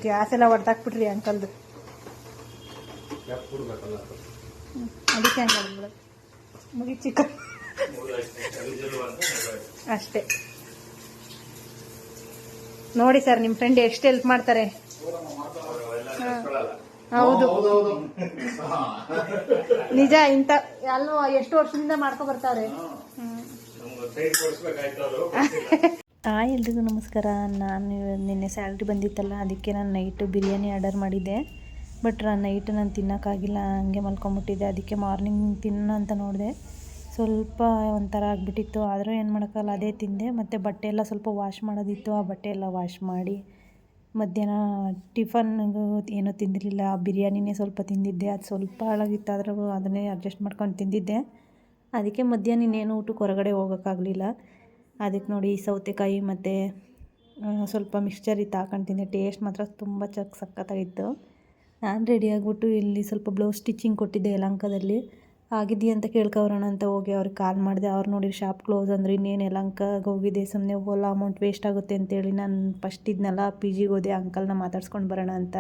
Gas ಎಲ್ಲ ಹೊಡೆದಾಕ್ಬಿಟ್ರಿ ಅಂಕಲ್ದು. ಅದಕ್ಕೆ ಹಂಗೆ ಮುಗಿ ಚಿಕನ್ ಅಷ್ಟೇ. ನೋಡಿ ಸರ್, ನಿಮ್ಮ ಫ್ರೆಂಡ್ ಎಷ್ಟು ಹೆಲ್ಪ್ ಮಾಡ್ತಾರೆ. ಹೌದು ನಿಜ. ಇಂಥ ಅಲ್ವಾ, ಎಷ್ಟು ವರ್ಷದಿಂದ ಮಾಡ್ಕೊ ಬರ್ತಾರೆ. ಎಲ್ರಿಗೂ ನಮಸ್ಕಾರ. ನಾನು ನಿನ್ನೆ ಸ್ಯಾಲ್ರಿ ಬಂದಿತ್ತಲ್ಲ, ಅದಕ್ಕೆ ನಾನು ನೈಟು ಬಿರಿಯಾನಿ ಆರ್ಡರ್ ಮಾಡಿದ್ದೆ. ಬಟ್ ನೈಟ್ ನಾನು ತಿನ್ನೋಕ್ಕಾಗಿಲ್ಲ, ಹಂಗೆ ಮಲ್ಕೊಂಬಿಟ್ಟಿದ್ದೆ. ಅದಕ್ಕೆ ಮಾರ್ನಿಂಗ್ ತಿನ್ನೋಣ ಅಂತ ನೋಡಿದೆ, ಸ್ವಲ್ಪ ಒಂಥರ ಆಗಿಬಿಟ್ಟಿತ್ತು. ಆದರೂ ಏನು ಮಾಡೋಕ್ಕಲ್ಲ, ಅದೇ ತಿಂದೆ. ಮತ್ತು ಬಟ್ಟೆ ಎಲ್ಲ ಸ್ವಲ್ಪ ವಾಶ್ ಮಾಡೋದಿತ್ತು, ಆ ಬಟ್ಟೆ ಎಲ್ಲ ವಾಶ್ ಮಾಡಿ ಮಧ್ಯಾಹ್ನ ಟಿಫನ್ಗೂ ಏನೂ ತಿಂದಿರಲಿಲ್ಲ. ಬಿರಿಯಾನಿನೇ ಸ್ವಲ್ಪ ತಿಂದಿದ್ದೆ, ಅದು ಸ್ವಲ್ಪ ಹಾಳಾಗಿತ್ತು. ಆದರೂ ಅದನ್ನೇ ಅಡ್ಜಸ್ಟ್ ಮಾಡ್ಕೊಂಡು ತಿಂದಿದ್ದೆ. ಅದಕ್ಕೆ ಮಧ್ಯಾಹ್ನ ಇನ್ನೇನು ಊಟಕ್ಕೆ ಹೊರಗಡೆ ಹೋಗೋಕ್ಕಾಗಲಿಲ್ಲ. ಅದಕ್ಕೆ ನೋಡಿ ಸೌತೆಕಾಯಿ ಮತ್ತು ಸ್ವಲ್ಪ ಮಿಕ್ಸ್ಚರ್ ಇತ್ತು, ಹಾಕೊಂಡು ತಿಂದೆ. ಟೇಸ್ಟ್ ಮಾತ್ರ ತುಂಬ ಸಖತ್ತಾಗಿತ್ತು. ನಾನು ರೆಡಿಯಾಗಿಬಿಟ್ಟು ಇಲ್ಲಿ ಸ್ವಲ್ಪ ಬ್ಲೌಸ್ ಸ್ಟಿಚಿಂಗ್ ಕೊಟ್ಟಿದ್ದೆ ಯಲಹಂಕದಲ್ಲಿ. ಆಗಿದೆಯಾ ಅಂತ ಕೇಳ್ಕೊಬರೋಣ ಅಂತ ಹೋಗಿ ಅವ್ರಿಗೆ ಕಾಲ್ ಮಾಡಿದೆ. ಅವ್ರು ನೋಡಿ ಶಾಪ್ ಕ್ಲೋಸ್ ಅಂದರೆ ಇನ್ನೇನು ಯಲಹಂಕಗೆ ಹೋಗಿದೆ, ಸುಮ್ಮನೆ ಓಲಾ ಅಮೌಂಟ್ ವೇಸ್ಟ್ ಆಗುತ್ತೆ ಅಂತೇಳಿ ನಾನು ಫಸ್ಟ್ ಇದನ್ನೆಲ್ಲ ಪಿ ಜಿಗೆ ಹೋದೆ ಅಂಕಲ್ನ ಮಾತಾಡ್ಸ್ಕೊಂಡು ಬರೋಣ ಅಂತ.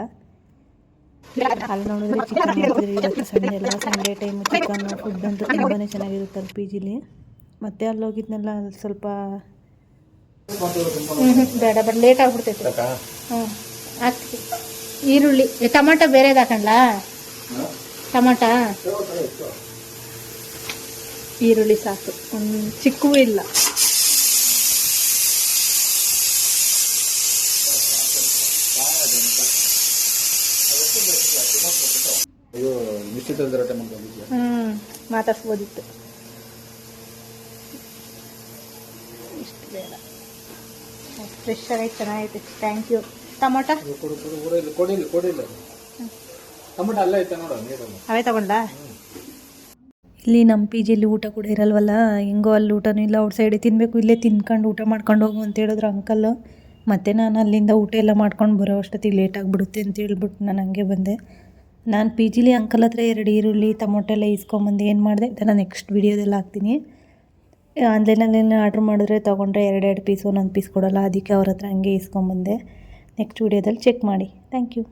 ಅಲ್ಲಿ ನೋಡಿದ್ರೆ ಚಿಕನ್ ಮಾಡ್ತಿದ್ರಿ. ಇವತ್ತು ಸಂಡೇ ಎಲ್ಲ, ಸಂಡೇ ಟೈಮು ಚಿಕನ್ ಫುಡ್ ಅಂತೂ ತುಂಬಾ ಚೆನ್ನಾಗಿರುತ್ತೆ ಅಲ್ಲಿ ಪಿ ಜಿಲಿ. ಮತ್ತು ಅಲ್ಲಿ ಹೋಗಿದ್ನೆಲ್ಲ ಸ್ವಲ್ಪ ಬೇಡ ಲೇಟ್ ಆಗಿಬಿಡ್ತೈತೆ. ಹಾಕ್ತೀವಿ ಈರುಳ್ಳಿ, ಟೊಮಾಟೊ ಬೇರೆದು ಹಾಕಂಡ್ಲಾ? ಟೊಮಾಟ ಈರುಳ್ಳಿ ಸಾಕು, ಒಂದು ಚಿಕ್ಕವೂ ಇಲ್ಲ. ಮಾತಾಡ್ಸ್ಬೋದಿತ್ತು. ಇಷ್ಟು ಬೇಡ, ಫ್ರೆಶ್ ಆಗಿ ಚೆನ್ನಾಗೈತೆ. Thank you. ಟೊಮಾಟೊ ಅವೇ ತಗೊಂಡ. ಇಲ್ಲಿ ನಮ್ಮ ಪಿ ಜಿಲಿ ಊಟ ಕೂಡ ಇರಲ್ವಲ್ಲ, ಹೆಂಗೋ ಅಲ್ಲಿ ಊಟನೂ ಇಲ್ಲ, ಔಟ್ ಸೈಡ್ ತಿನ್ನಬೇಕು, ಇಲ್ಲೇ ತಿನ್ಕೊಂಡು ಊಟ ಮಾಡ್ಕೊಂಡು ಹೋಗು ಅಂತ ಹೇಳಿದ್ರು ಅಂಕಲ್ಲು. ಮತ್ತು ನಾನು ಅಲ್ಲಿಂದ ಊಟ ಎಲ್ಲ ಮಾಡ್ಕೊಂಡು ಬರೋ ಅಷ್ಟೊತ್ತಿಗೆ ಲೇಟ್ ಆಗಿಬಿಡುತ್ತೆ ಅಂತ ಹೇಳ್ಬಿಟ್ಟು ನಾನು ಹಂಗೆ ಬಂದೆ. ನಾನು ಪಿ ಜಿಲಿ ಅಂಕಲ್ ಹತ್ರ 2 ಈರುಳ್ಳಿ ಟೊಮೊಟೊ ಎಲ್ಲ ಇಸ್ಕೊಂಬಂದು ಏನು ಮಾಡಿದೆ ಅದನ್ನು ನೆಕ್ಸ್ಟ್ ವೀಡಿಯೋದೆಲ್ಲ ಹಾಕ್ತೀನಿ. ಆನ್ಲೈನಲ್ಲಿ ಆರ್ಡ್ರ್ ಮಾಡಿದ್ರೆ ತೊಗೊಂಡ್ರೆ 2 ಪೀಸ್ ಒಂದೊಂದು ಪೀಸ್ ಕೊಡೋಲ್ಲ, ಅದಕ್ಕೆ ಅವ್ರ ಹತ್ರ ಹಂಗೆ ಇಸ್ಕೊಂಬಂದೆ. ನೆಕ್ಸ್ಟ್ ವೀಡಿಯೋದಲ್ಲಿ ಚೆಕ್ ಮಾಡಿ. Thank you.